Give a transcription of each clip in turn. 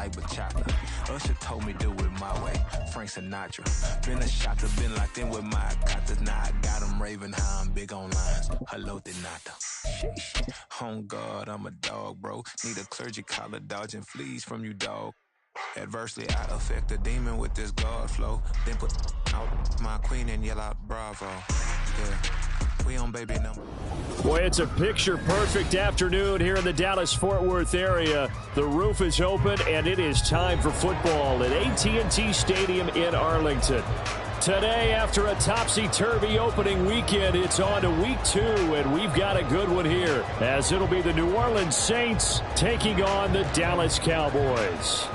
like bachata. Usher told me do it my way, Frank Sinatra. Been a shotter, been locked in with my cotters. Now I got them raving how I'm big on lines. Hello, Denata. Sheesh. On guard, I'm a dog, bro. Need a clergy collar, dodging fleas from you, dog. Adversely, I affect a demon with this guard flow. Then put out my queen and yell out bravo. Yeah, we on baby number. Boy, it's a picture-perfect afternoon here in the Dallas-Fort Worth area. The roof is open, and it is time for football at AT&T Stadium in Arlington. Today, after a topsy-turvy opening weekend, it's on to week 2, and we've got a good one here, as it'll be the New Orleans Saints taking on the Dallas Cowboys.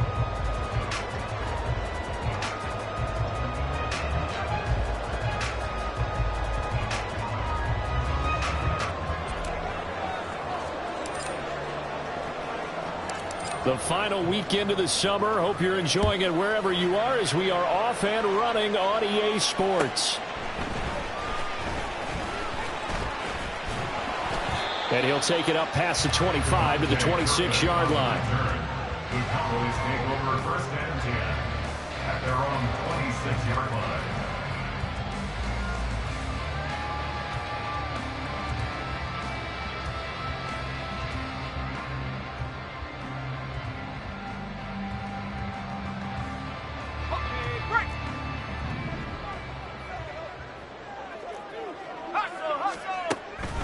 The final weekend of the summer. Hope you're enjoying it wherever you are as we are off and running on EA Sports. And he'll take it up past the 25 to the 26-yard line. The Cowboys take over first and 10 at their own 26-yard line.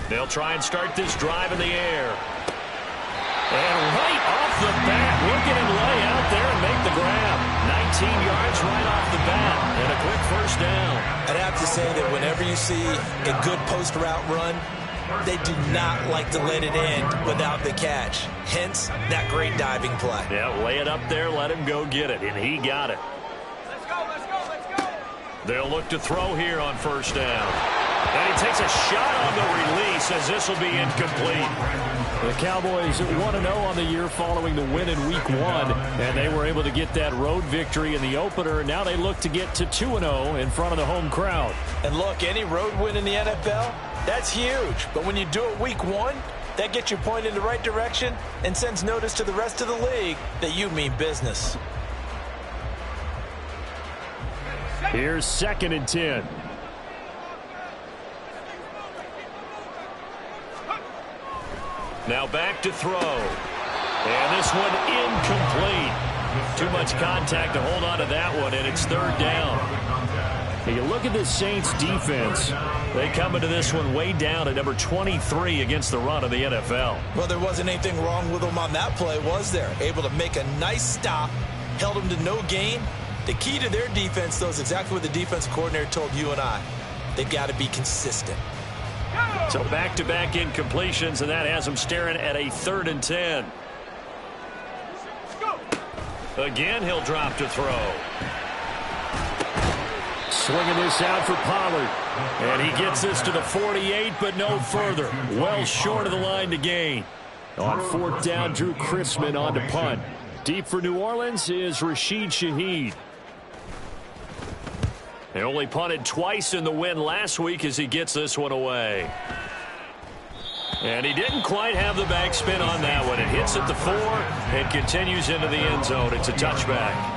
They'll try and start this drive in the air. And right off the bat, look at him lay out there and make the grab. 19 yards right off the bat and a quick first down. I'd have to say that whenever you see a good post route run, they do not like to let it end without the catch. Hence, that great diving play. Yeah, lay it up there, let him go get it, and he got it. Let's go, let's go, let's go. They'll look to throw here on first down. And he takes a shot on the release as this will be incomplete. The Cowboys 1-0 on the year following the win in Week 1, and they were able to get that road victory in the opener. Now they look to get to 2-0 in front of the home crowd. And look, any road win in the NFL, that's huge. But when you do it Week 1, that gets you pointed in the right direction and sends notice to the rest of the league that you mean business. Here's 2nd and 10. Now back to throw. And this one incomplete. Too much contact to hold on to that one, and it's 3rd down. Now you look at the Saints defense. They come into this one way down at number 23 against the run of the NFL. Well, there wasn't anything wrong with them on that play, was there? Able to make a nice stop, held them to no gain. The key to their defense, though, is exactly what the defense coordinator told you and I. They've got to be consistent. So back-to-back incompletions, and that has them staring at a 3rd and 10. Again, he'll drop to throw. Swinging this out for Pollard. And he gets this to the 48, but no further. Well short of the line to gain. On 4th down, Drew Chrisman on to punt. Deep for New Orleans is Rashid Shaheed. They only punted twice in the win last week as he gets this one away. And he didn't quite have the backspin on that one. It hits at the 4 and continues into the end zone. It's a touchback.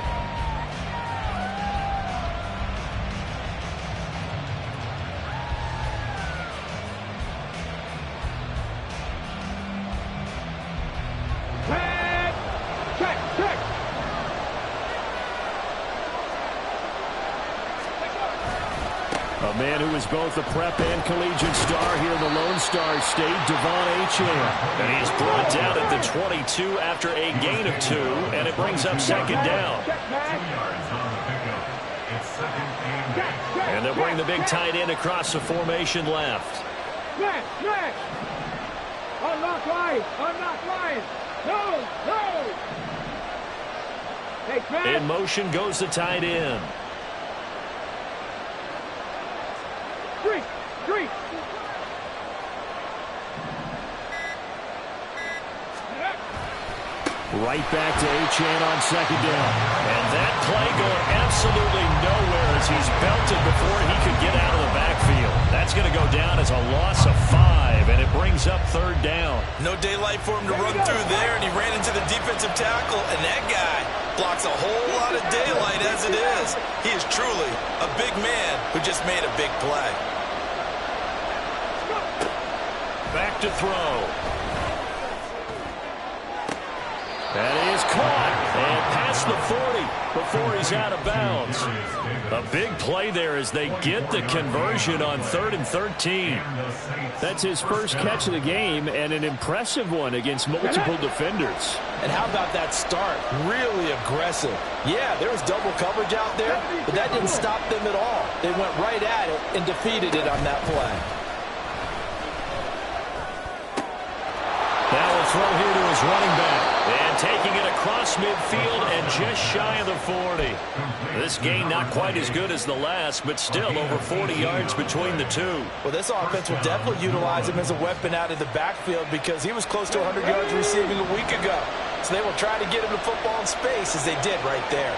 A man who is both a prep and collegiate star here in the Lone Star State, Devon Achane. And he's brought down at the 22 after a gain of 2, and it brings up 2nd down. And they'll bring the big tight end across the formation left. Smash! I'm not lying! No! Hey, smash! In motion goes the tight end. Street! Right back to Achane on 2nd down. And that play going absolutely nowhere as he's belted before he could get out of the backfield. That's going to go down as a loss of 5, and it brings up 3rd down. No daylight for him to run through there, and he ran into the defensive tackle, and that guy blocks a whole lot of daylight as it is. He is truly a big man who just made a big play. Back to throw. That is caught. And past the 40 before he's out of bounds. A big play there as they get the conversion on 3rd and 13. That's his first catch of the game and an impressive one against multiple defenders. And how about that start? Really aggressive. Yeah, there was double coverage out there, but that didn't stop them at all. They went right at it and defeated it on that play. Now a throw here to his running back. And taking it across midfield and just shy of the 40. This gain not quite as good as the last, but still over 40 yards between the two. Well, this offense will definitely utilize him as a weapon out of the backfield because he was close to 100 yards receiving a week ago. So they will try to get him the football in space as they did right there.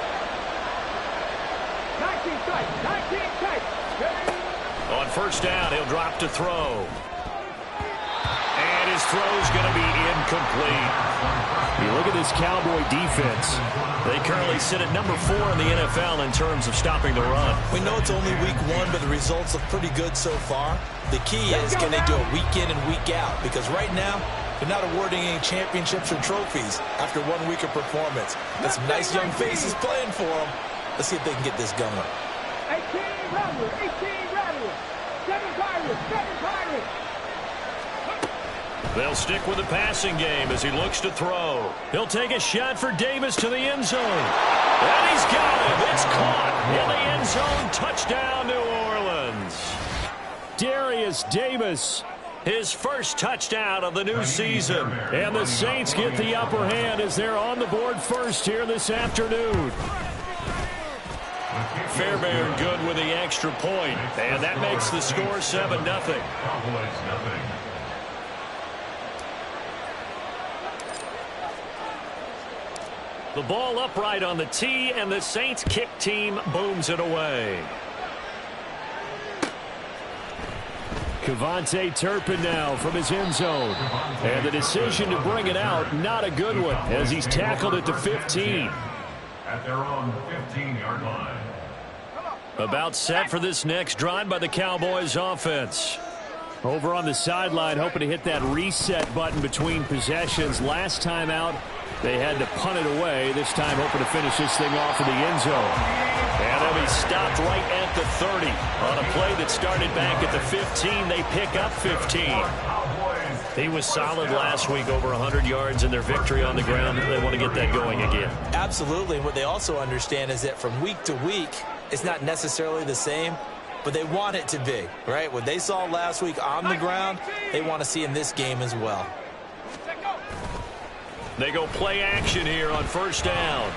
19 tight, 19 tight. On first down, he'll drop to throw. And his throw's going to be incomplete. You look at this Cowboy defense. They currently sit at number 4 in the NFL in terms of stopping the run. We know it's only week 1, but the results look pretty good so far. The key is, can they do it week in and week out? Because right now, they're not awarding any championships or trophies after 1 week of performance. Got some nice young faces playing for them. Let's see if they can get this going. 18 Rattlers, 18 Rattlers, 7 Pirates, 7 Pirates. They'll stick with the passing game as he looks to throw. He'll take a shot for Davis to the end zone. And he's got it. It's caught in the end zone. Touchdown, New Orleans. Darius Davis, his first touchdown of the new season. And the Saints get the upper hand as they're on the board first here this afternoon. Fairbairn good with the extra point. And that makes the score 7-0. The ball upright on the tee, and the Saints kick team booms it away. Kevontae Turpin now from his end zone. And the decision to bring it out, not a good one, as he's tackled at the 15. At their own 15-yard line. About set for this next drive by the Cowboys offense. Over on the sideline, hoping to hit that reset button between possessions. Last time out, they had to punt it away. This time hoping to finish this thing off in the end zone. And they'll be stopped right at the 30. On a play that started back at the 15, they pick up 15. He was solid last week, over 100 yards in their victory on the ground. They want to get that going again. Absolutely. And what they also understand is that from week to week, it's not necessarily the same, but they want it to be, right? What they saw last week on the ground, they want to see in this game as well. They go play action here on first down.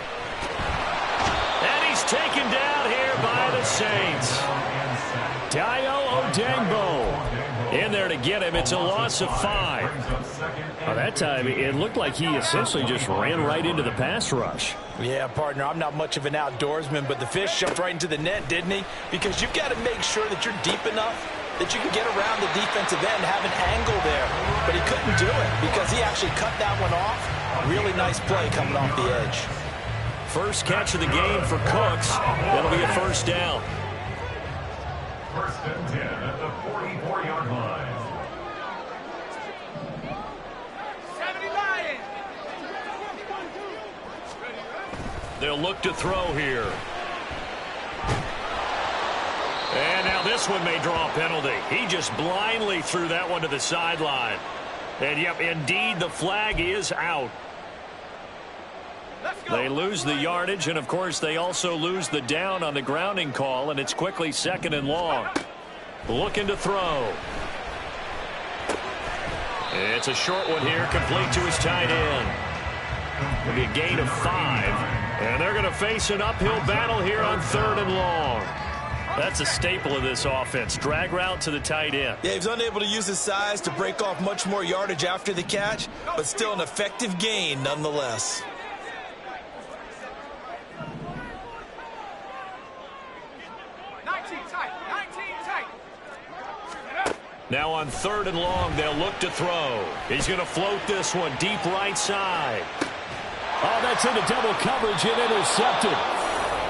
And he's taken down here by the Saints. Dayo Odeyingbo in there to get him. It's a loss of 5. Well, that time, it looked like he essentially just ran right into the pass rush. Yeah, partner, I'm not much of an outdoorsman, but the fish jumped right into the net, didn't he? Because you've got to make sure that you're deep enough that you can get around the defensive end and have an angle there. But he couldn't do it because he actually cut that one off. Really nice play coming off the edge. First catch of the game for Cooks. That'll be a first down. First and 10 at the 44-yard line. 79. They'll look to throw here. And now this one may draw a penalty. He just blindly threw that one to the sideline. And, yep, indeed, the flag is out. They lose the yardage, and, of course, they also lose the down on the grounding call, and it's quickly 2nd and long. Looking to throw. It's a short one here, complete to his tight end. It'll be a gain of 5, and they're going to face an uphill battle here on 3rd and long. That's a staple of this offense. Drag route to the tight end. Yeah, he's unable to use his size to break off much more yardage after the catch, but still an effective gain nonetheless. Now on 3rd and long, they'll look to throw. He's going to float this one deep right side. Oh, that's gets into double coverage and intercepted.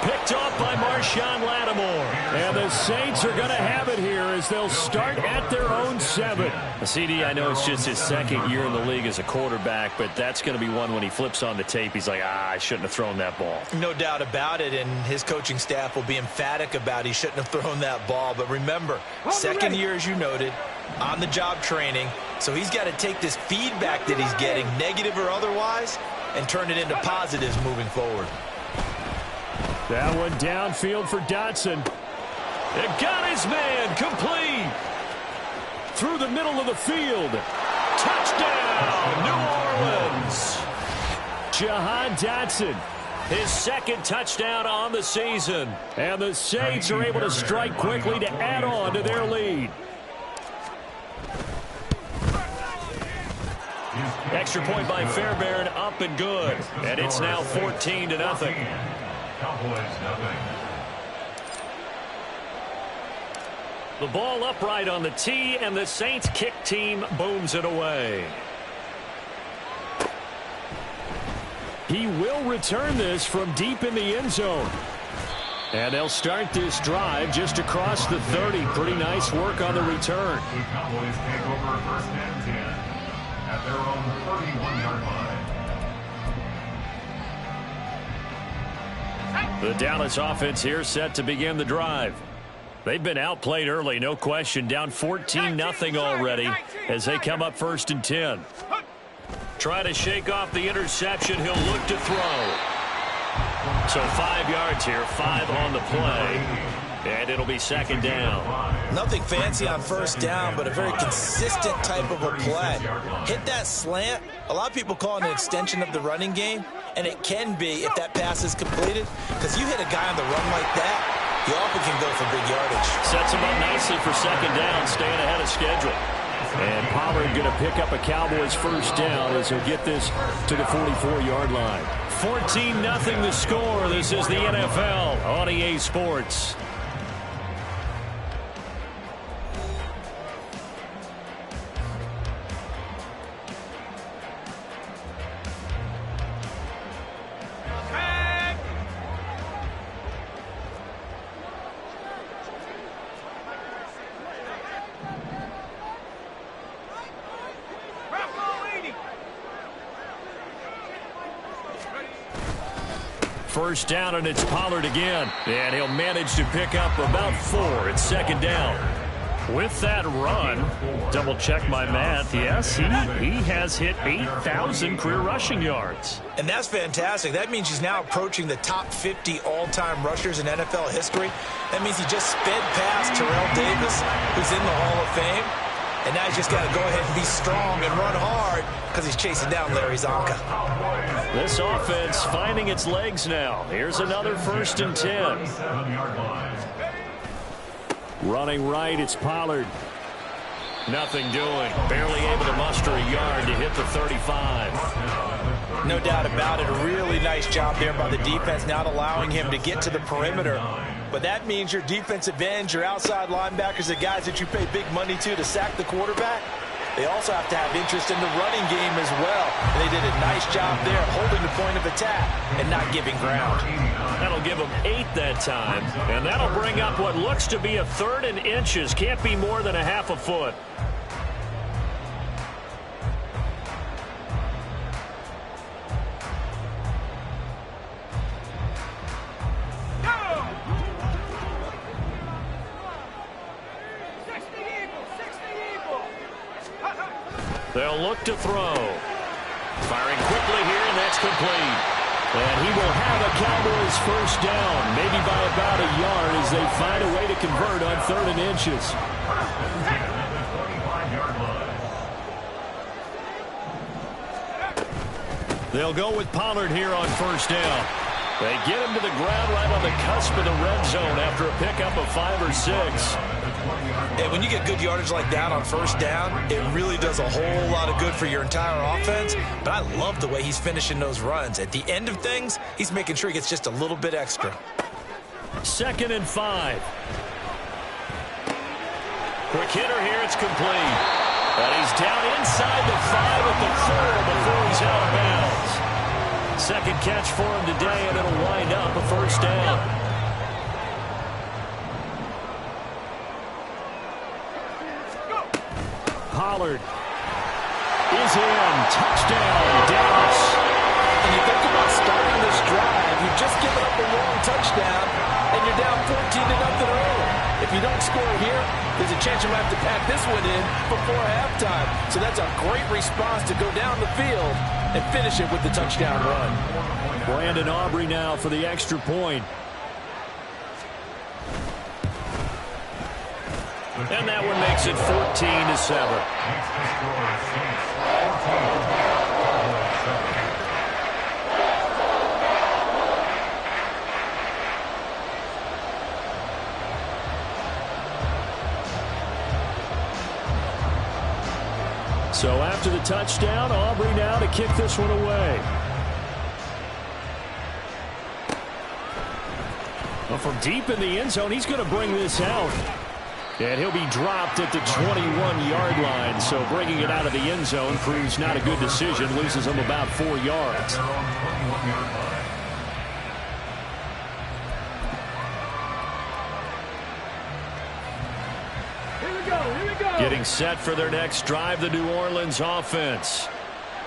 Picked off by Marshawn Lattimore. And the Saints are going to have it here as they'll start at their own 7. CD, I know it's just his second year in the league as a quarterback, but that's going to be one when he flips on the tape, he's like, I shouldn't have thrown that ball. No doubt about it, and his coaching staff will be emphatic about he shouldn't have thrown that ball. But remember, second year, as you noted, on-the-job training, so he's got to take this feedback that he's getting, negative or otherwise, and turn it into positives moving forward. That one downfield for Dotson. It got his man complete. Through the middle of the field. Touchdown, New Orleans. Jahan Dotson, his second touchdown on the season. And the Saints are able to strike quickly to add on to their lead. Extra point by Fairbairn, up and good. And it's now 14-0. Cowboys nothing. The ball upright on the tee, and the Saints kick team booms it away. He will return this from deep in the end zone. And they'll start this drive just across the 30. Pretty nice work on the return. The Cowboys take over first and 10 at their own 31-yard line. The Dallas offense here set to begin the drive. They've been outplayed early, no question. Down 14-0 already as they come up first and 10. Try to shake off the interception. He'll look to throw. So 5 yards here, 5 on the play. And it'll be second down. Nothing fancy on first down, but a very consistent type of a play. Hit that slant. A lot of people call it an extension of the running game, and it can be if that pass is completed, because you hit a guy on the run like that, you often can go for big yardage. Sets him up nicely for second down, staying ahead of schedule. And Pollard going to pick up a Cowboys first down as he'll get this to the 44-yard line. 14-0 the score. This is the NFL on EA Sports. First down, and it's Pollard again. And he'll manage to pick up about 4. It's second down. With that run, double check my math. Yes, he has hit 8,000 career rushing yards. And that's fantastic. That means he's now approaching the top 50 all-time rushers in NFL history. That means he just sped past Terrell Davis, who's in the Hall of Fame. And now he's just got to go ahead and be strong and run hard because he's chasing down Larry Zonka. This offense finding its legs now. Here's another first and 10. Running right, it's Pollard. Nothing doing. Barely able to muster a yard to hit the 35. No doubt about it. A really nice job there by the defense, not allowing him to get to the perimeter. But that means your defensive ends, your outside linebackers, the guys that you pay big money to sack the quarterback, they also have to have interest in the running game as well. And they did a nice job there holding the point of attack and not giving ground. That'll give them 8 that time. And that'll bring up what looks to be a 3rd and inches. Can't be more than a half a foot. They'll look to throw. Firing quickly here, and that's complete. And he will have a Cowboys first down, maybe by about a yard as they find a way to convert on 3rd and inches. They'll go with Pollard here on first down. They get him to the ground right on the cusp of the red zone after a pickup of 5 or 6. And when you get good yardage like that on first down, it really does a whole lot of good for your entire offense. But I love the way he's finishing those runs. At the end of things, he's making sure he gets just a little bit extra. 2nd and 5. Quick hitter here, it's complete. And he's down inside the 5 at the 4 before he's out of bounds. second catch for him today, and it'll wind up a first down. Pollard is in. Touchdown, Dallas. And you think about starting this drive, you've just given up a long touchdown, and you're down 14-0 early. If you don't score here, there's a chance you might have to pack this one in before halftime. So that's a great response to go down the field and finish it with the touchdown run. Brandon Aubrey now for the extra point. And that one makes it 14-7. So after the touchdown, Aubrey now to kick this one away. Well, from deep in the end zone, he's going to bring this out. And he'll be dropped at the 21-yard line. So bringing it out of the end zone proves not a good decision. Loses him about 4 yards. Getting set for their next drive, the New Orleans offense.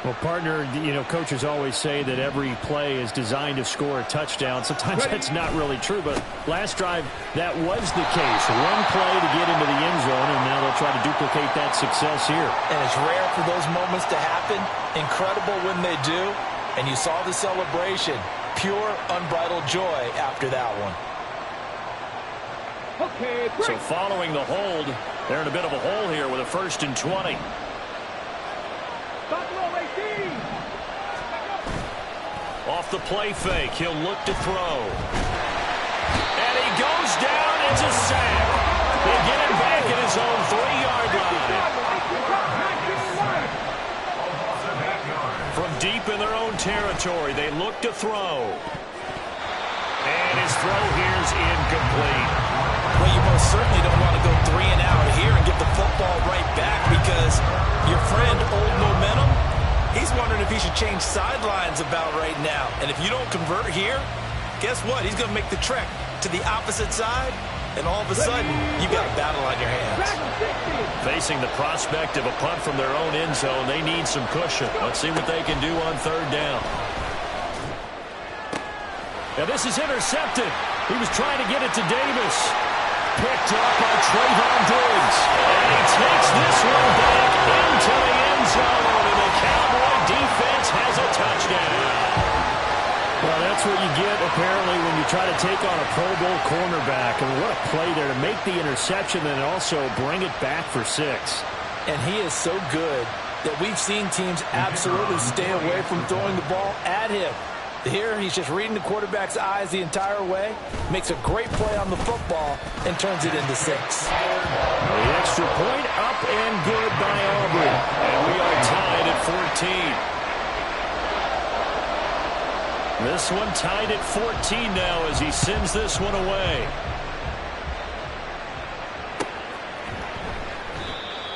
Well, partner, coaches always say that every play is designed to score a touchdown. Sometimes that's not really true, but last drive, that was the case. One play to get into the end zone, and now they'll try to duplicate that success here. And it's rare for those moments to happen. Incredible when they do. And you saw the celebration. Pure, unbridled joy after that one. So following the hold, they're in a bit of a hole here with a 1st and 20. Off the play fake, he'll look to throw. And he goes down, it's a sack. They get him back at his own 3-yard line. From deep in their own territory, they look to throw. And his throw here's incomplete. Well, you most certainly don't want to go 3 and out here and get the football right back because your friend, Old Momentum, he's wondering if he should change sidelines about right now. And if you don't convert here, guess what? He's going to make the trek to the opposite side, and all of a sudden, you've got a battle on your hands. Facing the prospect of a punt from their own end zone, they need some cushion. Let's see what they can do on 3rd down. Now this is intercepted. He was trying to get it to Davis. Picked up by Trayvon Diggs. And he takes this one back into the end zone. And the Cowboy defense has a touchdown. Well, that's what you get, apparently, when you try to take on a Pro Bowl cornerback. And what a play there to make the interception and also bring it back for 6. And he is so good that we've seen teams absolutely stay away from throwing the ball at him. Here, he's just reading the quarterback's eyes the entire way, makes a great play on the football, and turns it into 6. The extra point up and good by Aubrey. And we are tied at 14. This one tied at 14 now as he sends this one away.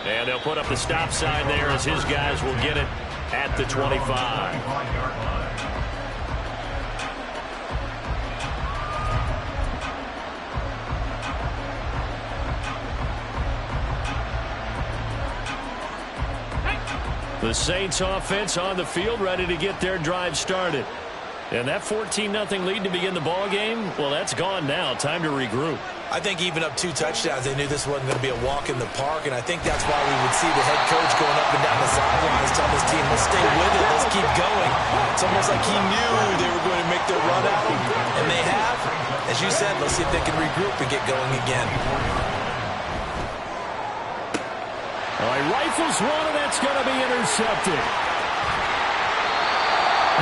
And they'll put up the stop sign there as his guys will get it at the 25. The Saints offense on the field ready to get their drive started. And that 14-0 lead to begin the ball game, well, that's gone now. Time to regroup. I think even up 2 touchdowns, they knew this wasn't going to be a walk in the park, and I think that's why we would see the head coach going up and down the sidelines telling his team, let's stay with it, let's keep going. It's almost like he knew they were going to make their run at him, and they have. As you said, let's see if they can regroup and get going again. He rifles one, and that's going to be intercepted.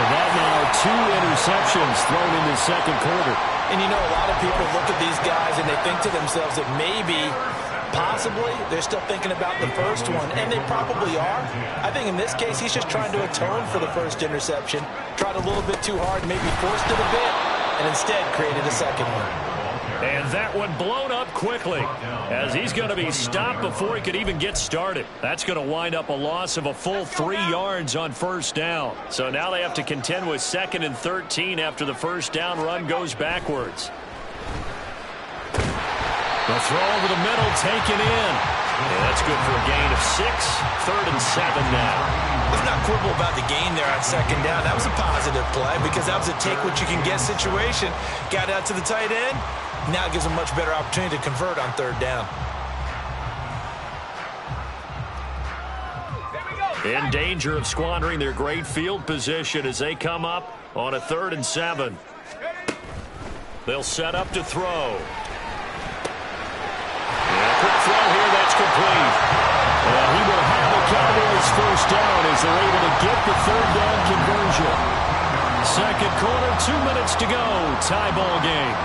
And that now 2 interceptions thrown in the second quarter. And you know, a lot of people look at these guys and they think to themselves that maybe, possibly, they're still thinking about the first one. And they probably are. I think in this case, he's just trying to atone for the first interception. Tried a little bit too hard, maybe forced it a bit, and instead created a second one. And that one blown up quickly as he's going to be stopped before he could even get started. That's going to wind up a loss of a full 3 yards on first down. So now they have to contend with 2nd and 13 after the first down run goes backwards. The throw over the middle taken in. And that's good for a gain of 6. 3rd and 7 now. Let's not quibble about the gain there on 2nd down. That was a positive play because that was a take-what-you-can-get situation. Got out to the tight end. Now it gives them a much better opportunity to convert on 3rd down. In danger of squandering their great field position as they come up on a 3rd and 7. They'll set up to throw. Quick throw here, that's complete. And he will have the Cowboys first down as they're able to get the 3rd down conversion. 2nd quarter, 2 minutes to go. Tie ball game.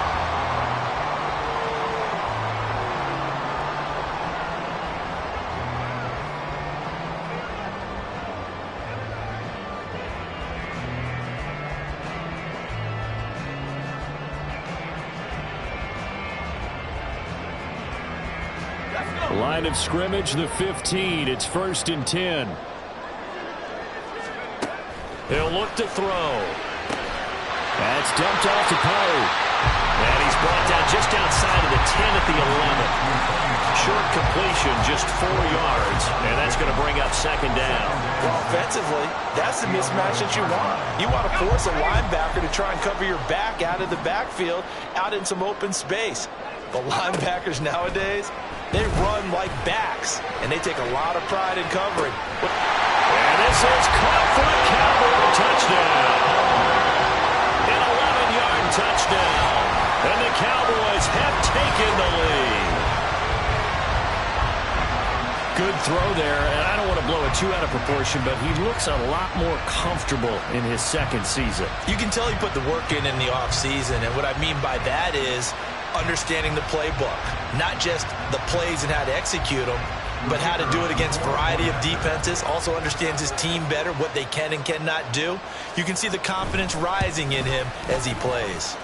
Line of scrimmage, the 15. It's 1st and 10. He'll look to throw. That's dumped off to Poe. And he's brought down just outside of the 10 at the 11. Short completion, just 4 yards. And that's going to bring up 2nd down. Well, offensively, that's the mismatch that you want. You want to force a linebacker to try and cover your back out of the backfield, out in some open space. The linebackers nowadays, they run like backs, and they take a lot of pride in covering. And this is caught for a Cowboy touchdown. An 11-yard touchdown. And the Cowboys have taken the lead. Good throw there, and I don't want to blow it too out of proportion, but he looks a lot more comfortable in his 2nd season. You can tell he put the work in the offseason, and what I mean by that is understanding the playbook, not just the plays and how to execute them, but how to do it against a variety of defenses. Also understands his team better, what they can and cannot do. You can see the confidence rising in him as he plays.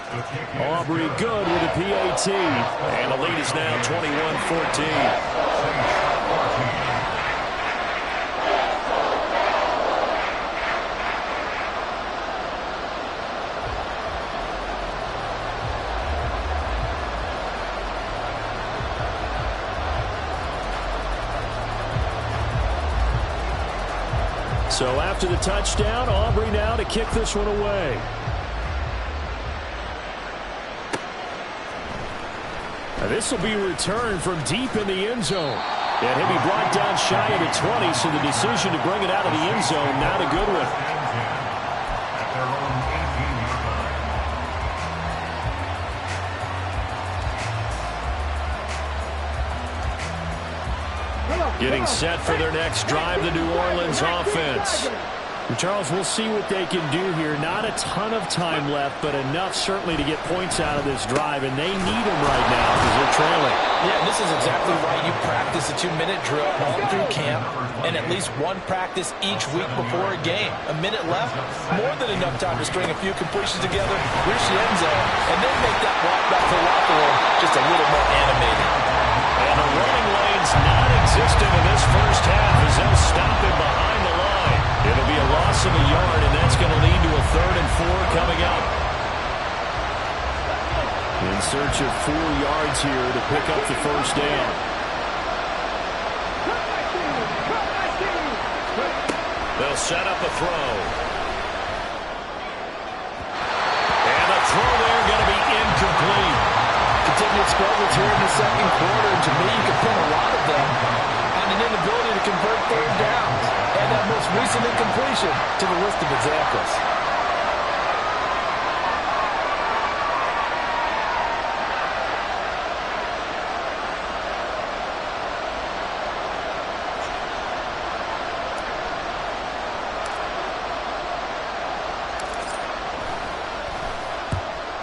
Aubrey good with a PAT, and the lead is now 21-14. So after the touchdown, Aubrey now to kick this one away. Now this will be returned from deep in the end zone. And he'll be brought down shy of the 20, so the decision to bring it out of the end zone, not a good one. Getting set for their next drive, the New Orleans offense. Charles, we'll see what they can do here. Not a ton of time left, but enough certainly to get points out of this drive, and they need them right now because they're trailing. Yeah, this is exactly right. You practice a 2-minute drill all through camp, and at least one practice each week before a game. A minute left, more than enough time to string a few completions together, reach the end zone, and then make that walk back to the locker room just a little more animated. And the running lane's non-existent in this first half as they'll stop him behind the line. It'll be a loss of a yard, and that's going to lead to a 3rd and 4 coming up. In search of 4 yards here to pick up the first down. They'll set up a throw. And the throw there going to be incomplete. Continued struggles here in the 2nd quarter, and to me, you can pin a lot of them on an inability to convert 3rd downs. And that most recent incompletion to the list of examples.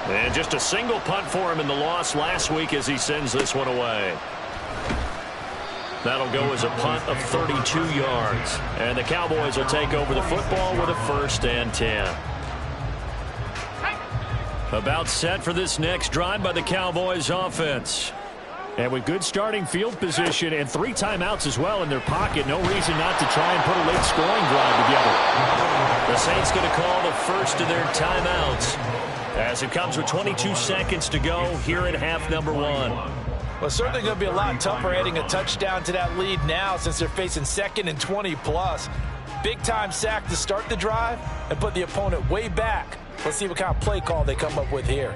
And just a single punt for him in the loss last week as he sends this one away. That'll go as a punt of 32 yards. And the Cowboys will take over the football with a 1st and 10. About set for this next drive by the Cowboys offense. And with good starting field position and 3 timeouts as well in their pocket, no reason not to try and put a late scoring drive together. The Saints going to call the first of their timeouts as it comes with 22 seconds to go here at half number 1. Well, it's certainly going to be a lot tougher adding a touchdown to that lead now since they're facing 2nd and 20+. Big-time sack to start the drive and put the opponent way back. Let's see what kind of play call they come up with here.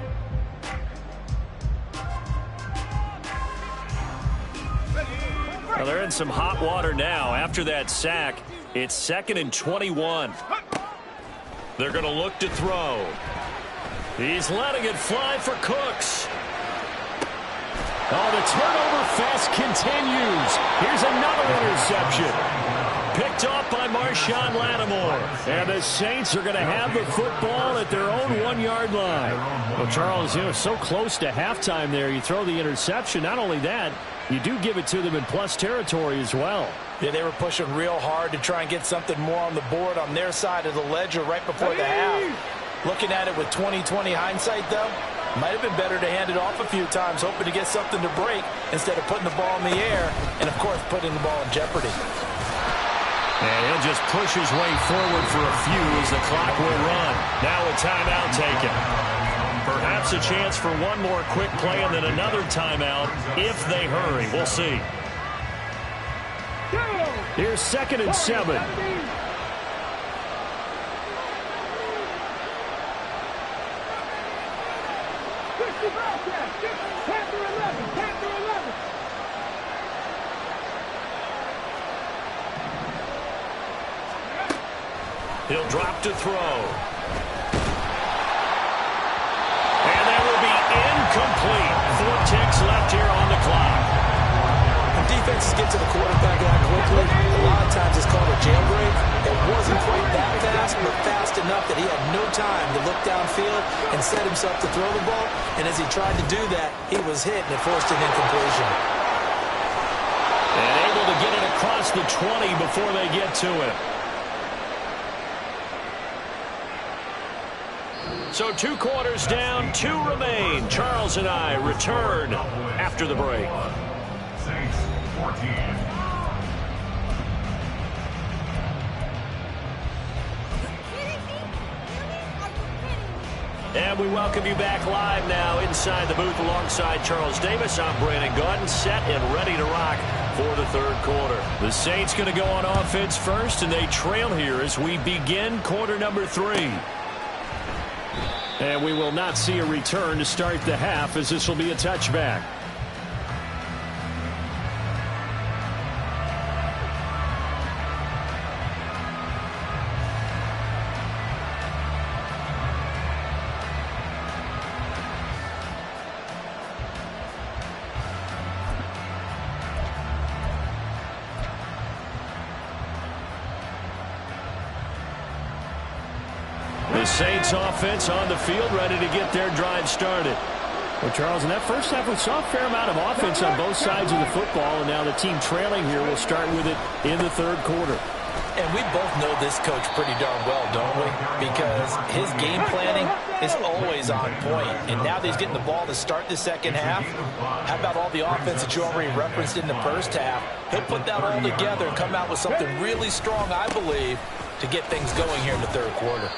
Well, they're in some hot water now. After that sack, it's 2nd and 21. They're going to look to throw. He's letting it fly for Cooks. Oh, the turnover fest continues. Here's another interception. Picked off by Marshawn Lattimore. And the Saints are going to have the football at their own 1-yard line. Well, Charles, so close to halftime there. You throw the interception. Not only that, you do give it to them in plus territory as well. Yeah, they were pushing real hard to try and get something more on the board on their side of the ledger right before the half. Looking at it with 20/20 hindsight, though, might have been better to hand it off a few times, hoping to get something to break instead of putting the ball in the air and, of course, putting the ball in jeopardy. And he'll just push his way forward for a few as the clock will run. Now a timeout taken. Perhaps a chance for one more quick play and then another timeout if they hurry. We'll see. Here's 2nd and 7. He'll drop to throw. And that will be incomplete. 4 ticks left here on the clock. When defenses get to the quarterback that quickly, a lot of times it's called a jailbreak. It wasn't quite that fast, but fast enough that he had no time to look downfield and set himself to throw the ball. And as he tried to do that, he was hit and it forced an incompletion. And able to get it across the 20 before they get to it. So 2 quarters down, 2 remain. Charles and I return after the break. Saints 14. And we welcome you back live now inside the booth alongside Charles Davis. I'm Brandon Gaudin, set and ready to rock for the 3rd quarter. The Saints going to go on offense first, and they trail here as we begin quarter number 3. And we will not see a return to start the half as this will be a touchback. The Saints offense on the field, ready to get their drive started. Well, Charles, in that first half, we saw a fair amount of offense on both sides of the football, and now the team trailing here will start with it in the 3rd quarter. And we both know this coach pretty darn well, don't we? Because his game planning is always on point. And now that he's getting the ball to start the 2nd half, how about all the offense that you already referenced in the first half? He'll put that all together and come out with something really strong, I believe, to get things going here in the 3rd quarter.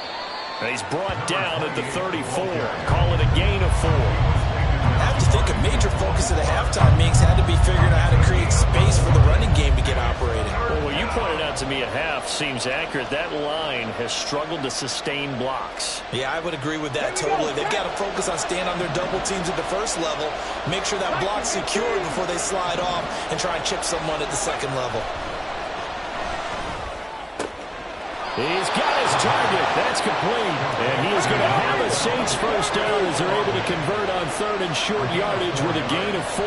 And he's brought down at the 34. Call it a gain of 4. I have to think a major focus of the halftime meetings had to be figuring out how to create space for the running game to get operating. Well, what you pointed out to me at half seems accurate. That line has struggled to sustain blocks. Yeah, I would agree with that totally. They've got to focus on staying on their double teams at the first level, make sure that block's secured before they slide off and try and chip someone at the 2nd level. He's got his target. That's complete. And he is going to have a Saints first down as they're able to convert on 3rd and short yardage with a gain of 4.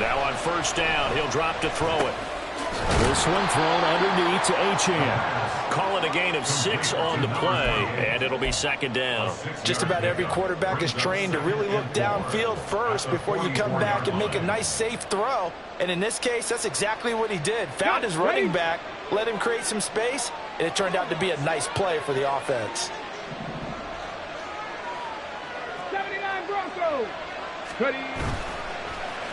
Now on first down, he'll drop to throw it. This one thrown underneath to Achane. Call it a gain of 6 on the play, and it'll be 2nd down. Just about every quarterback is trained to really look downfield first before you come back and make a nice, safe throw. And in this case, that's exactly what he did. Found his running back, let him create some space, and it turned out to be a nice play for the offense. 79 Broncos. Cuddy.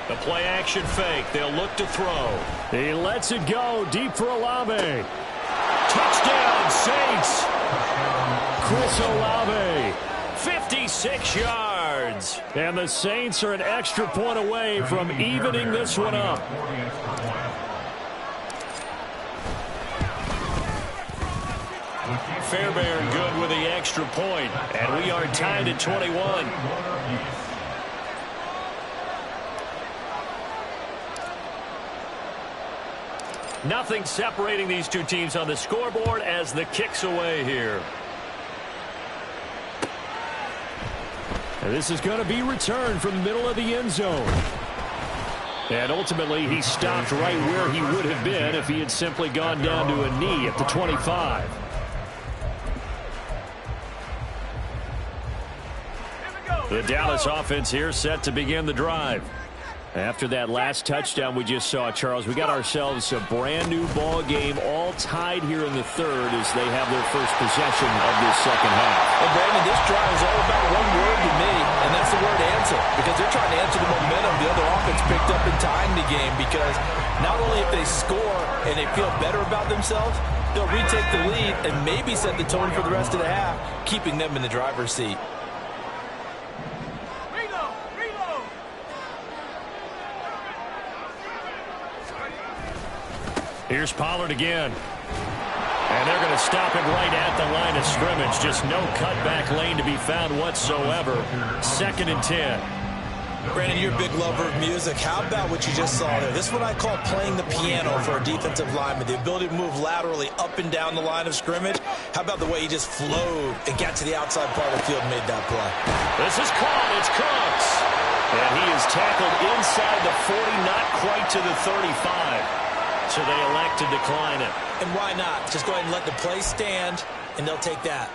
The play action fake. They'll look to throw. He lets it go deep for Olave. Touchdown, Saints. Chris Olave. 56 yards. And the Saints are an extra point away from evening this one up. Fairbairn good with the extra point. And we are tied at 21. Nothing separating these two teams on the scoreboard as the kick's away here. And this is going to be returned from the middle of the end zone. And ultimately, he stopped right where he would have been if he had simply gone down to a knee at the 25. The Dallas offense here set to begin the drive. After that last touchdown we just saw, Charles, we got ourselves a brand-new ball game, all tied here in the third as they have their first possession of this second half. Well, Brandon, this drive is all about one word to me, and that's the word answer, because they're trying to answer the momentum the other offense picked up in tying the game, because not only if they score and they feel better about themselves, they'll retake the lead and maybe set the tone for the rest of the half, keeping them in the driver's seat. Here's Pollard again. And they're going to stop him right at the line of scrimmage. Just no cutback lane to be found whatsoever. 2nd and 10. Brandon, you're a big lover of music. How about what you just saw there? This is what I call playing the piano for a defensive lineman. The ability to move laterally up and down the line of scrimmage. How about the way he just flowed and got to the outside part of the field and made that play? This is caught. It's Cooks. And he is tackled inside the 40, not quite to the 35. So they elect to decline it. And why not? Just go ahead and let the play stand, and they'll take that.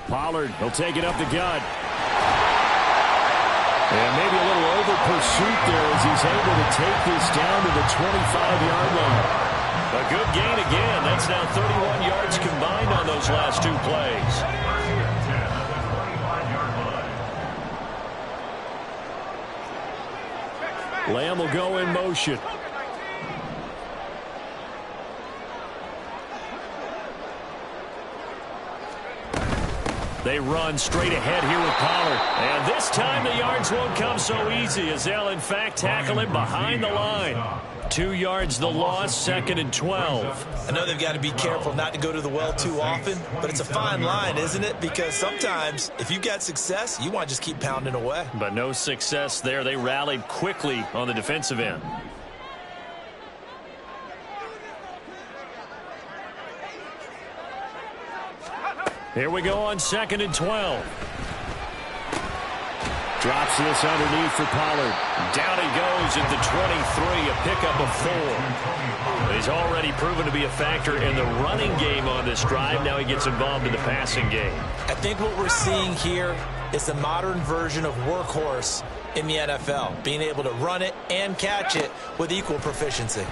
Pollard, he'll take it up the gut. And maybe a little over pursuit there as he's able to take this down to the 25-yard line. A good gain again. That's now 31 yards combined on those last two plays. Lamb will go in motion. They run straight ahead here with Pollard. And this time the yards won't come so easy as they'll, in fact, tackle him behind the line. 2 yards the loss, 2nd and 12. I know they've got to be careful not to go to the well too often, but it's a fine line, isn't it? Because sometimes if you've got success, you want to just keep pounding away. But no success there. They rallied quickly on the defensive end. Here we go on 2nd and 12. Drops this underneath for Pollard. Down he goes at the 23, a pickup of 4. He's already proven to be a factor in the running game on this drive. Now he gets involved in the passing game. I think what we're seeing here is the modern version of workhorse in the NFL, being able to run it and catch it with equal proficiency.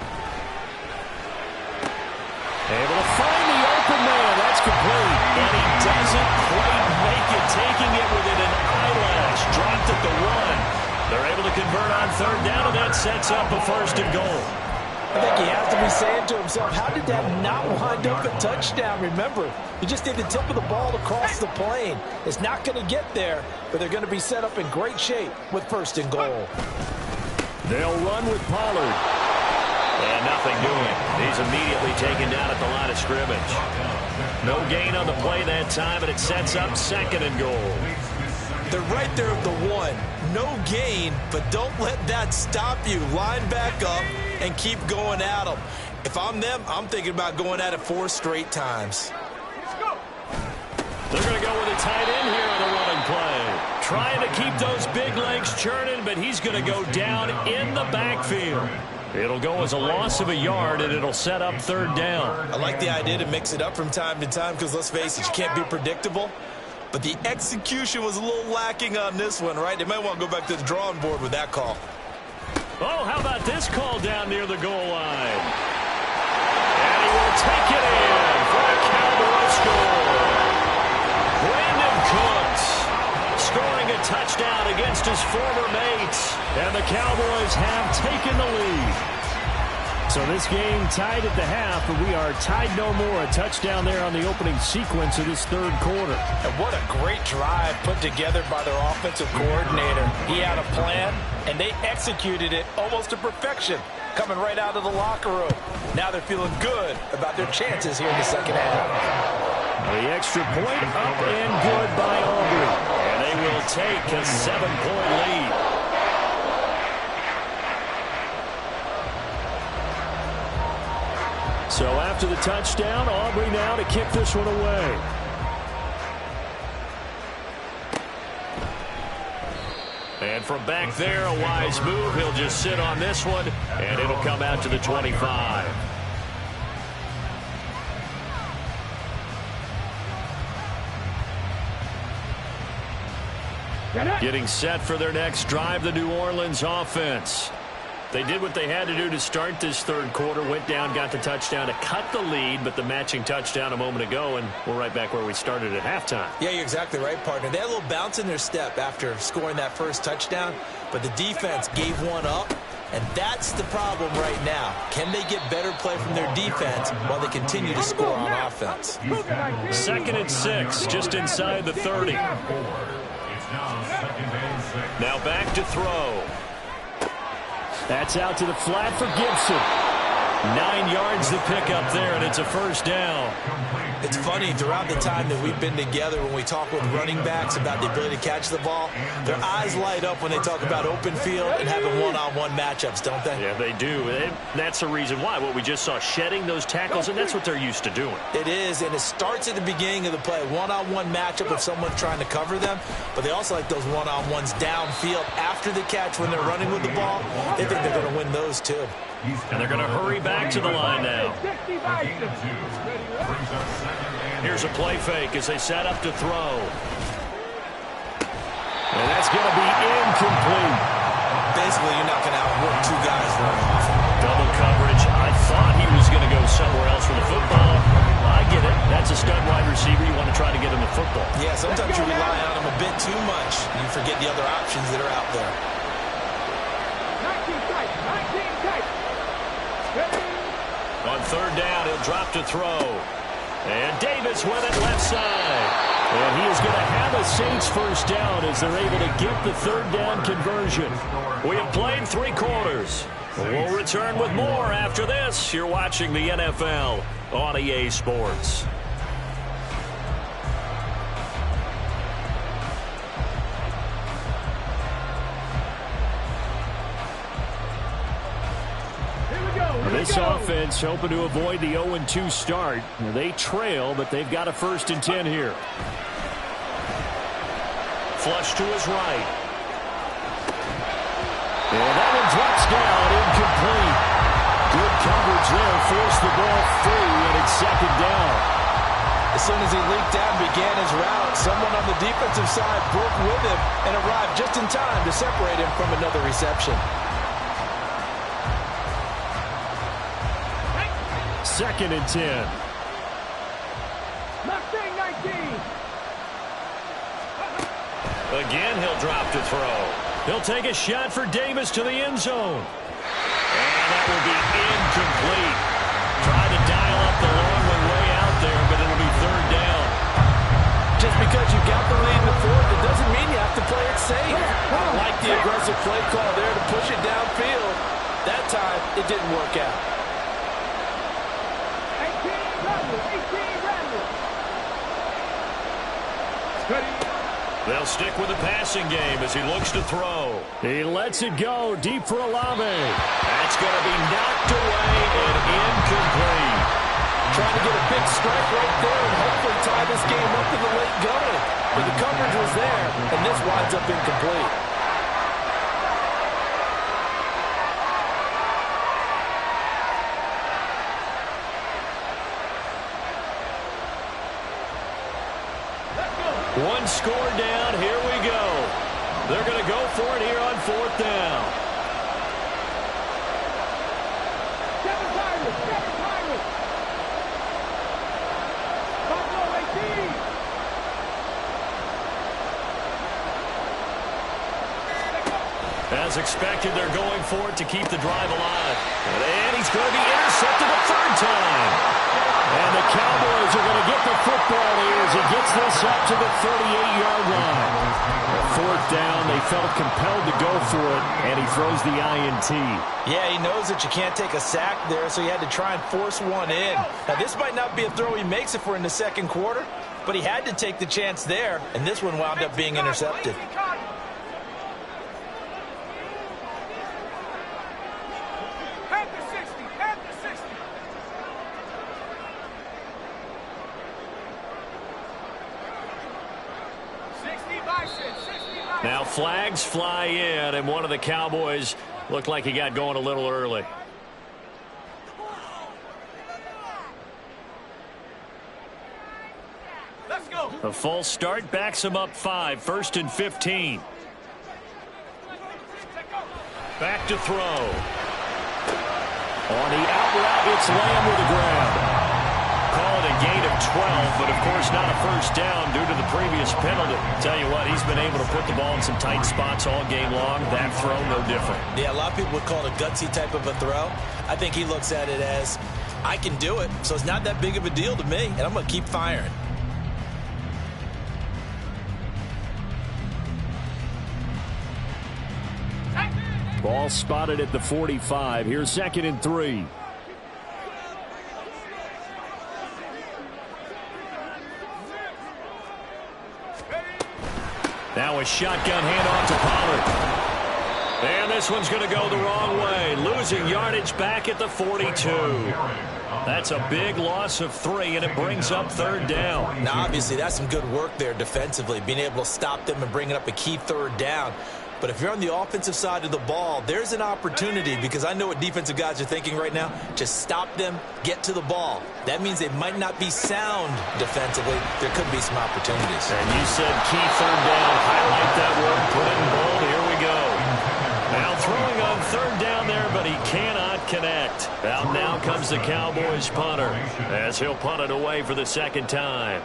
Able to find the open man. That's complete. And he doesn't quite make it, taking it within an eyelash. Dropped at the 1. They're able to convert on 3rd down, and that sets up a 1st and goal. I think he has to be saying to himself, how did that not wind up a touchdown? Remember, you just need the tip of the ball to cross the plane. It's not going to get there, but they're going to be set up in great shape with 1st and goal. They'll run with Pollard. And nothing doing. He's immediately taken down at the line of scrimmage. No gain on the play that time, and it sets up 2nd and goal. They're right there at the 1. No gain, but don't let that stop you. Line back up and keep going at them. If I'm them, I'm thinking about going at it 4 straight times. They're going to go with a tight end here on the running play. trying to keep those big legs churning, but he's going to go down in the backfield. It'll go as a loss of a yard, and it'll set up third down. I like the idea to mix it up from time to time because, let's face it, you can't be predictable. But the execution was a little lacking on this one, right? They might want to go back to the drawing board with that call. Oh, how about this call down near the goal line? And he will take it in for a Cowboy score. Brandon Cooks scoring a touchdown against his former mates. And the Cowboys have taken the lead. So this game tied at the half, but we are tied no more. A touchdown there on the opening sequence of this third quarter. And what a great drive put together by their offensive coordinator. He had a plan, and they executed it almost to perfection, coming right out of the locker room. Now they're feeling good about their chances here in the second half. The extra point up and good by Aubrey. And they will take a 7-point lead. So after the touchdown, Aubrey now to kick this one away. And from back there, a wise move. He'll just sit on this one, and it'll come out to the 25. Getting set for their next drive, the New Orleans offense. They did what they had to do to start this third quarter, went down, got the touchdown to cut the lead, but the matching touchdown a moment ago, and we're right back where we started at halftime. Yeah, you're exactly right, partner. They had a little bounce in their step after scoring that first touchdown, but the defense gave one up, and that's the problem right now. Can they get better play from their defense while they continue to score on offense? 2nd and 6, just inside the 30. Now back to throw. That's out to the flat for Gibson. 9 yards to pick up there, and it's a first down. It's funny, throughout the time that we've been together, when we talk with running backs about the ability to catch the ball, their eyes light up when they talk about open field and having one-on-one matchups, don't they? Yeah, they do. And that's the reason why. What we just saw, shedding those tackles, and that's what they're used to doing. It is, and it starts at the beginning of the play. One-on-one matchup with someone trying to cover them, but they also like those one-on-ones downfield after the catch when they're running with the ball. They think they're going to win those, too. And they're going to hurry back to the line now. Here's a play fake as they set up to throw. And that's going to be incomplete. Basically, you're not going to outwork two guys running off. Double coverage. I thought he was going to go somewhere else with the football. I get it. That's a stud wide receiver. You want to try to get him the football. Yeah, sometimes you rely on him a bit too much. You forget the other options that are out there. 19 tight. On third down, he'll drop to throw. And Davis with it left side. And he is going to have a Saints first down as they're able to get the third down conversion. We have played 3 quarters. We'll return with more after this. You're watching the NFL on EA Sports. This offense hoping to avoid the 0-2 start. They trail, but they've got a 1st and 10 here. Flush to his right. And that one drops down, incomplete. Good coverage there, forced the ball free, and it's 2nd down. As soon as he leaked out and began his route, someone on the defensive side broke with him and arrived just in time to separate him from another reception. 2nd and 10. Mustang 19. Again, he'll drop to throw. He'll take a shot for Davis to the end zone. And that will be incomplete. Tried to dial up the long one way out there, but it'll be 3rd down. Just because you got the lead in the 4th, it doesn't mean you have to play it safe. I like the aggressive play call there to push it downfield. That time, it didn't work out. 18 Rattler. They'll stick with the passing game as he looks to throw. He lets it go deep for Olave. That's going to be knocked away and incomplete. Trying to get a big strike right there and hopefully tie this game up in the late going. but the coverage was there, and this winds up incomplete. One score down. Here we go. They're going to go for it here on 4th down. Seven Pirates. Buffalo 18. As expected, they're going for it to keep the drive alive. And he's going to be intercepted a 3rd time. And the Cowboys are going to get the football here as he gets this up to the 38-yard line. 4th down, they felt compelled to go for it, and he throws the INT. Yeah, he knows that you can't take a sack there, so he had to try and force one in. Now, this might not be a throw he makes if we're in the 2nd quarter, but he had to take the chance there, and this one wound up being intercepted. Now flags fly in, and one of the Cowboys looked like he got going a little early. Let's go. A false start backs him up 5, 1st and 15. Back to throw. On the out route, it's Lamb with a grab. Call it a gain of 12, but of course not a 1st down due to the previous penalty. Tell you what, he's been able to put the ball in some tight spots all game long. That throw, no different. Yeah, a lot of people would call it a gutsy type of a throw. I think he looks at it as, I can do it, so it's not that big of a deal to me, and I'm going to keep firing. Ball spotted at the 45. Here's 2nd and 3. Now a shotgun handoff to Pollard. And this one's going to go the wrong way. Losing yardage back at the 42. That's a big loss of 3, and it brings up 3rd down. Now, obviously, that's some good work there defensively, being able to stop them and bringing up a key 3rd down. But if you're on the offensive side of the ball, there's an opportunity, because I know what defensive guys are thinking right now. Just stop them, get to the ball. That means they might not be sound defensively. There could be some opportunities. And you said key 3rd down. Highlight that word, put it in bold. Here we go. Now throwing on 3rd down there, but he cannot connect. Out now comes the Cowboys punter, as he'll punt it away for the 2nd time.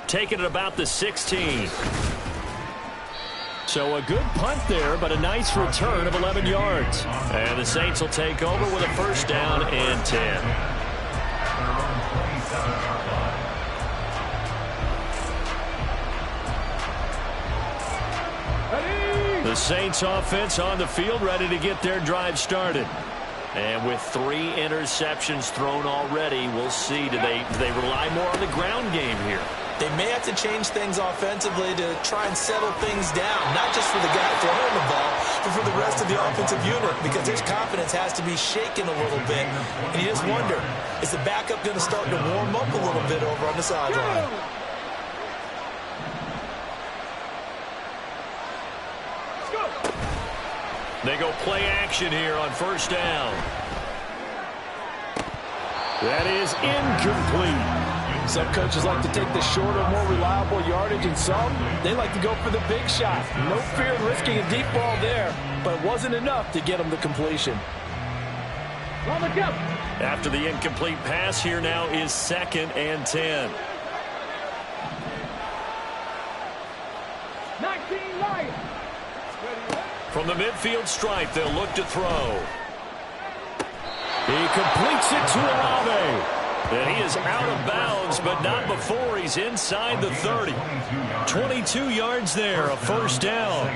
Taking it about the 16. So a good punt there, but a nice return of 11 yards. And the Saints will take over with a 1st down and 10. The Saints offense on the field, ready to get their drive started. And with 3 interceptions thrown already, we'll see. Do they rely more on the ground game here? They may have to change things offensively to try and settle things down, not just for the guy throwing the ball, but for the rest of the offensive unit, because his confidence has to be shaken a little bit. And you just wonder, is the backup going to start to warm up a little bit over on the sideline? They go play action here on 1st down. That is incomplete. Some coaches like to take the shorter, more reliable yardage, and some, they like to go for the big shot. No fear of risking a deep ball there, but it wasn't enough to get them the completion. After the incomplete pass, here now is 2nd and 10. 19 Lions. From the midfield stripe, they'll look to throw. He completes it to Olave. And he is out of bounds, but not before he's inside the 30. 22 yards there, a 1st down.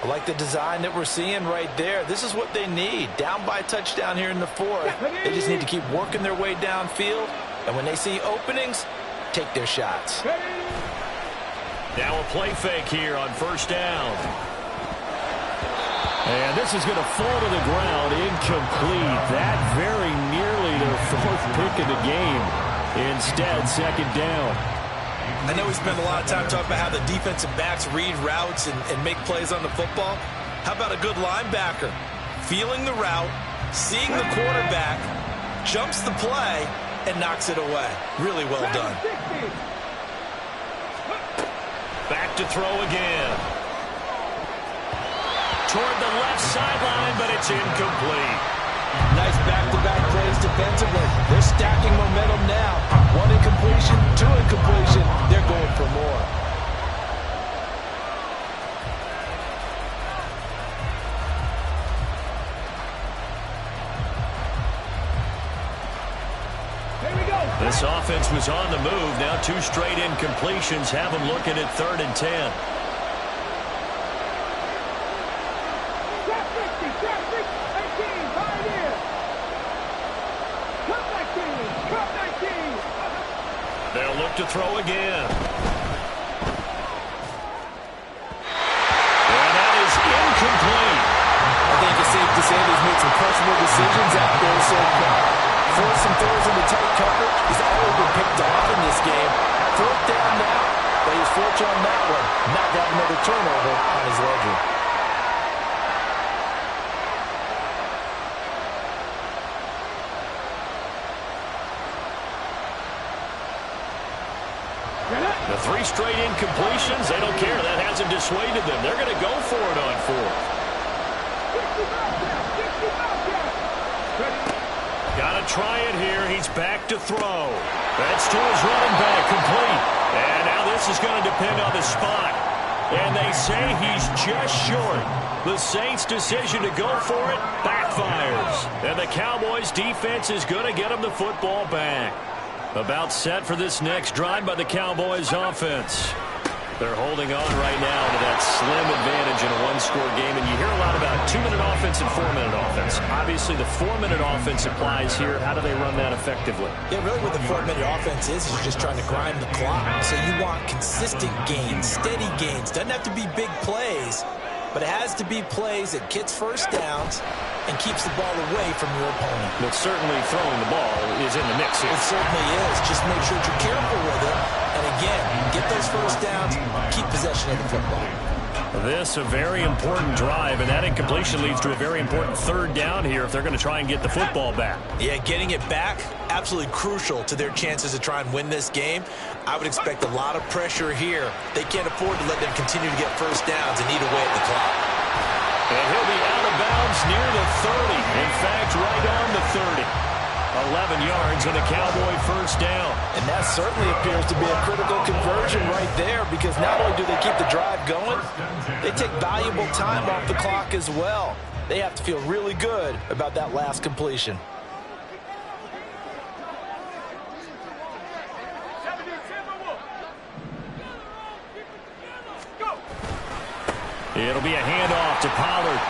I like the design that we're seeing right there. This is what they need. Down by a touchdown here in the 4th. They just need to keep working their way downfield. And when they see openings, take their shots. Now a play fake here on 1st down. And this is going to fall to the ground, incomplete. That very nearly their fourth pick of the game. Instead, second down. I know we spend a lot of time talking about how the defensive backs read routes and make plays on the football. How about a good linebacker? Feeling the route, seeing the quarterback, jumps the play, and knocks it away. Really well done. Back to throw again. Toward the left sideline, but it's incomplete. Nice back-to-back plays defensively. They're stacking momentum now. One incompletion, two incompletion. They're going for more. This offense was on the move. Now two straight incompletions have them looking at 3rd and 10. They'll look to throw again. And that is incomplete. I think it's safe to say he's made some questionable decisions out there so far. Forced some throws into tight coverage. He's already been picked off in this game. 4th down now, but he's fortunate on that one. Not got another turnover on his ledger. The 3 straight incompletions, they don't care. That hasn't dissuaded them. They're going to go for it on 4th. Got to try it here. He's back to throw. That's to his running back, complete. And now this is going to depend on the spot. And they say he's just short. The Saints' decision to go for it backfires. And the Cowboys' defense is going to get him the football back. About set for this next drive by the Cowboys offense. They're holding on right now to that slim advantage in a one-score game. And you hear a lot about 2-minute offense and 4-minute offense. Obviously, the 4-minute offense applies here. How do they run that effectively? Yeah, really what the 4-minute offense is you're just trying to grind the clock. So you want consistent gains, steady gains. Doesn't have to be big plays, but it has to be plays that gets first downs and keeps the ball away from your opponent. But certainly throwing the ball is in the mix here. It certainly is. Just make sure that you're careful with it. And again, get those first downs, keep possession of the football. This a very important drive, and that incompletion leads to a very important 3rd down here if they're going to try and get the football back. Yeah, getting it back, absolutely crucial to their chances to try and win this game. I would expect a lot of pressure here. They can't afford to let them continue to get first downs and eat away at the clock. And he'll be out of bounds near the 30. In fact, right on the 30. 11 yards and a Cowboy first down. And that certainly appears to be a critical conversion right there, because not only do they keep the drive going, they take valuable time off the clock as well. They have to feel really good about that last completion. It'll be a handoff to Pollard.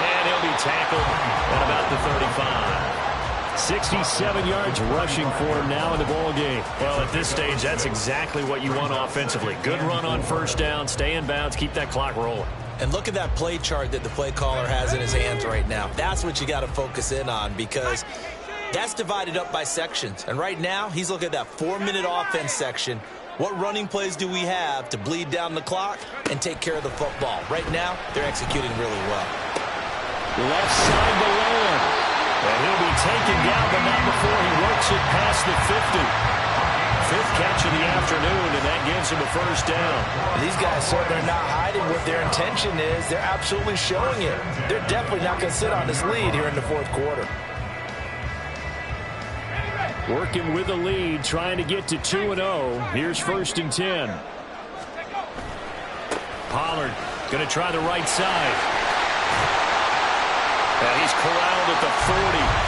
And he'll be tackled at about the 35. 67 yards rushing for him now in the ball game. Well, at this stage, that's exactly what you want offensively. Good run on first down, stay in bounds, keep that clock rolling. And look at that play chart that the play caller has in his hands right now. That's what you got to focus in on, because that's divided up by sections. And right now, he's looking at that 4-minute offense section. What running plays do we have to bleed down the clock and take care of the football? Right now, they're executing really well. Left side to Lamb. And he'll be taken down, but not before he works it past the 50. 5th catch of the afternoon, and that gives him a first down. These guys certainly are not hiding what their intention is. They're absolutely showing it. They're definitely not going to sit on this lead here in the 4th quarter. Working with the lead, trying to get to 2-0. Here's 1st and 10. Pollard going to try the right side. And he's corralled at the 40,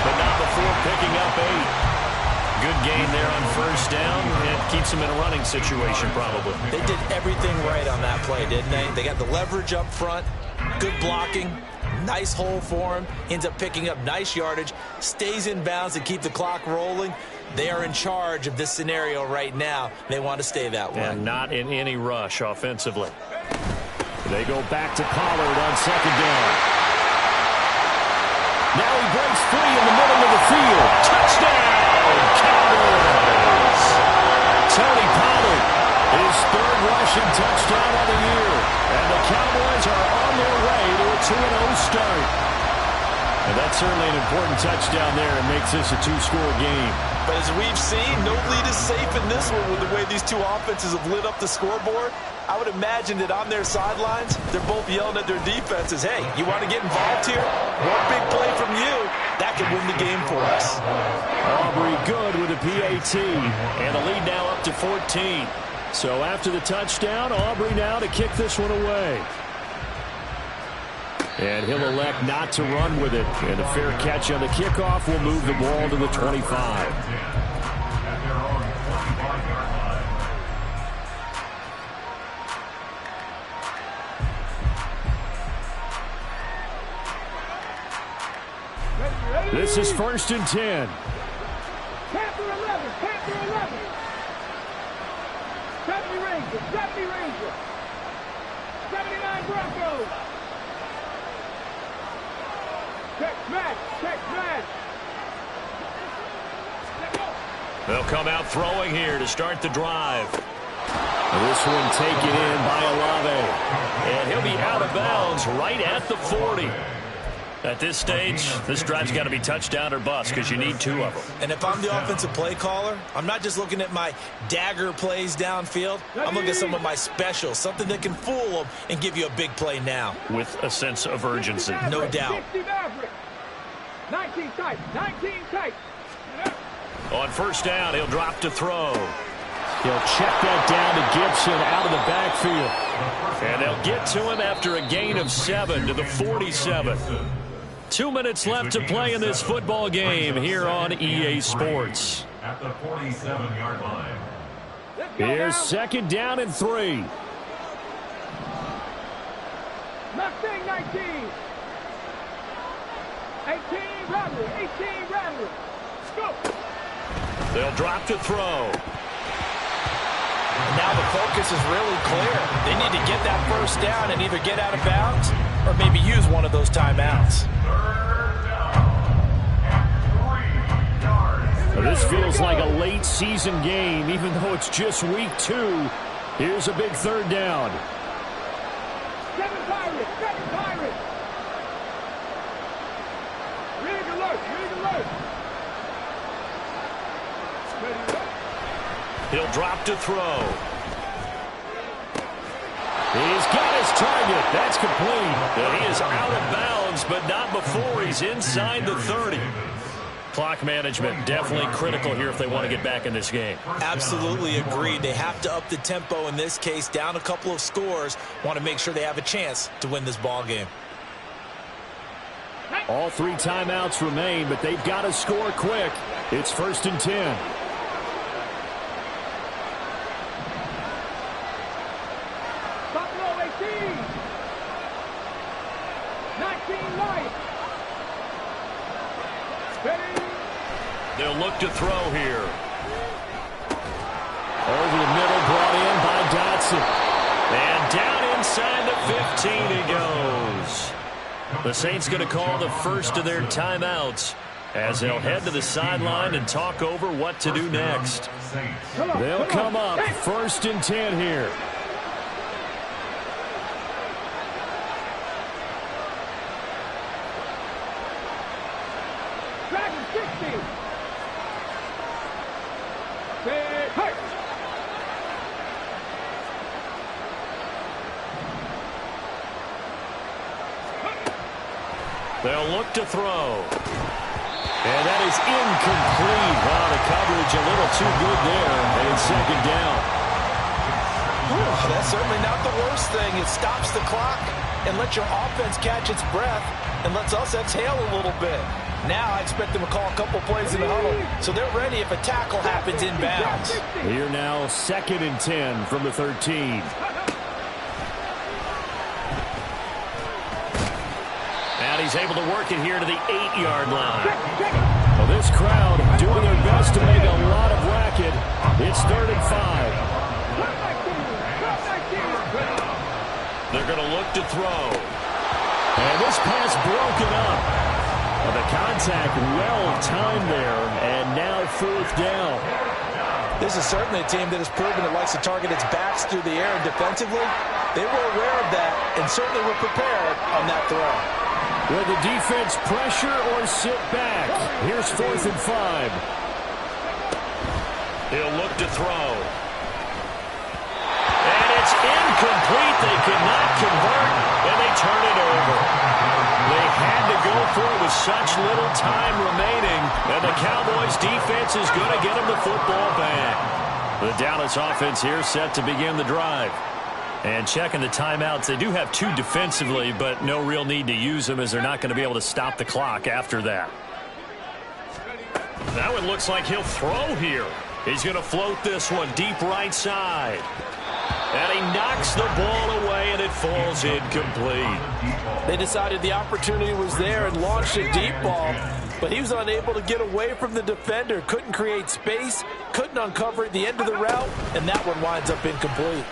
but not before picking up 8. Good gain there on first down. It keeps him in a running situation, probably. They did everything right on that play, didn't they? They got the leverage up front, good blocking, nice hole for him, ends up picking up nice yardage, stays in bounds to keep the clock rolling. They are in charge of this scenario right now. They want to stay that way. And not in any rush offensively. They go back to Pollard on second down. Now he breaks free in the middle of the field. Touchdown, Cowboys! Tony Pollard, his third rushing touchdown of the year. And the Cowboys are on their way to a 2-0 start. And that's certainly an important touchdown there and makes this a two-score game. But as we've seen, no lead is safe in this one with the way these two offenses have lit up the scoreboard. I would imagine that on their sidelines, they're both yelling at their defenses, hey, you want to get involved here? One big play from you, that could win the game for us. Aubrey good with a PAT, and the lead now up to 14. So after the touchdown, Aubrey now to kick this one away. And he'll elect not to run with it. And a fair catch on the kickoff will move the ball to the 25. This is 1st and 10. Panther 11, Panther 11. 70 Rangers, 70 Rangers. 79 Broncos. Check match. They'll come out throwing here to start the drive. This one taken in by Olave. And he'll be out of bounds right at the 40. At this stage, this drive's got to be touchdown or bust because you need two of them. And if I'm the offensive play caller, I'm not just looking at my dagger plays downfield. I'm looking at some of my specials, something that can fool them and give you a big play now. With a sense of urgency. No doubt. 19 tight, 19 tight. On first down, he'll drop to throw. He'll check that down to Gibson out of the backfield. And they'll get to him after a gain of 7 to the 47. 2 minutes left to play in this football game here on EA Sports. At the 47-yard line. Here's 2nd down and 3. Mustang 19. 18 Rattler, 18 Rattler. Go. They'll drop to throw. Now the focus is really clear. They need to get that first down and either get out of bounds or maybe use one of those timeouts. This feels like a late season game, even though it's just week 2. Here's a big 3rd down. 7 Pirates, 7 Pirates. Rig alert, rig alert. He'll drop to throw. He's got his target. That's complete. And he is out of bounds, but not before he's inside the 30. Clock management definitely critical here if they want to get back in this game. Absolutely agreed. They have to up the tempo in this case, down a couple of scores. Want to make sure they have a chance to win this ball game. All 3 timeouts remain, but they've got to score quick. It's 1st and 10. Buffalo 18. 19 Light. They'll look to throw here. Over the middle, brought in by Dotson. And down inside the 15 he goes. The Saints going to call the first of their timeouts as they'll head to the sideline and talk over what to do next. They'll come up 1st and 10 here. Dragon 60. They'll look to throw. And that is incomplete. Wow, the coverage a little too good there. And it's 2nd down. That's certainly not the worst thing. It stops the clock and lets your offense catch its breath and lets us exhale a little bit. Now I expect them to call a couple plays in the huddle so they're ready if a tackle happens inbounds. Here now 2nd and 10 from the 13. And he's able to work it here to the 8-yard line. Well, this crowd doing their best to make a lot of racket. It's 3rd and 5. They're going to look The contact well-timed there, and now fourth down. This is certainly a team that has proven it likes to target its backs through the air, and defensively, they were aware of that and certainly were prepared on that throw. Will the defense pressure or sit back? Here's 4th and 5. He'll look to throw. And it's incomplete. They could not convert, and they turn it over. They had to go for it with such little time remaining, and the Cowboys' defense is going to get them the football back. The Dallas offense here set to begin the drive. And checking the timeouts, they do have 2 defensively, but no real need to use them as they're not going to be able to stop the clock after that. Now it looks like he'll throw here. He's going to float this one deep right side. And he knocks the ball away, and it falls incomplete. They decided the opportunity was there and launched a deep ball, but he was unable to get away from the defender, couldn't create space, couldn't uncover the end of the route, and that one winds up incomplete.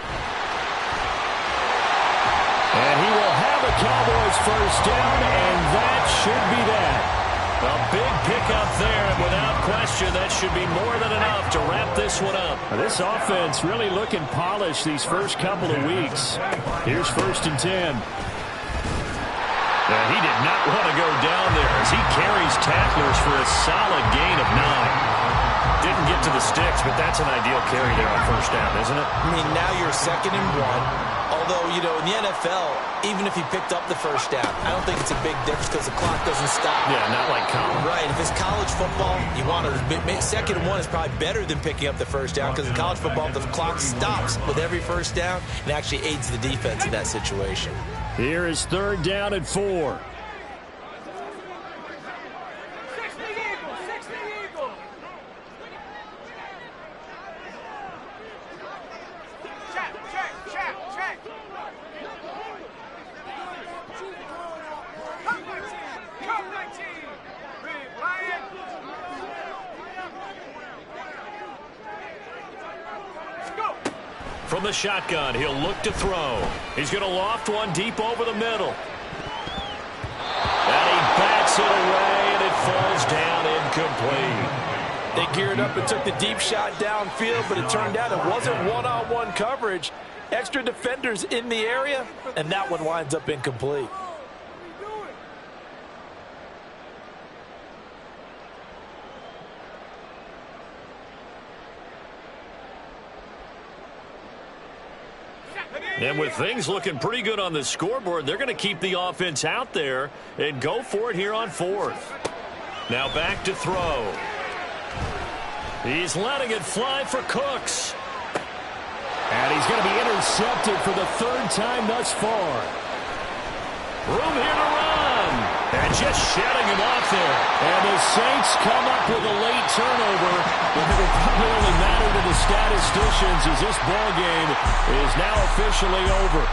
And he will have a Cowboys first down, and that should be that. A big pickup there, and without question, that should be more than enough to wrap this one up. This offense really looking polished these first couple of weeks. Here's 1st and 10. He did not want to go down there as he carries tacklers for a solid gain of 9. Didn't get to the sticks, but that's an ideal carry there on first down, isn't it? I mean, now you're 2nd and 1. Although, you know, in the NFL, even if he picked up the first down, I don't think it's a big difference because the clock doesn't stop. Yeah, not like college. Right. If it's college football, you want to 2nd and 1 is probably better than picking up the first down because in college football, the clock stops with every first down and actually aids the defense in that situation. Here is 3rd down and 4. From the shotgun, he'll look to throw. He's going to loft one deep over the middle. And he bats it away, and it falls down incomplete. They geared up and took the deep shot downfield, but it turned out it wasn't one-on-one coverage. Extra defenders in the area, and that one winds up incomplete. And with things looking pretty good on the scoreboard, they're going to keep the offense out there and go for it here on 4th. Now back to throw. He's letting it fly for Cooks. And he's going to be intercepted for the 3rd time thus far. Room here to run. And just shedding him off there. And the Saints come up with a late turnover, but it will probably only matter to the statisticians as this ball game is now officially over.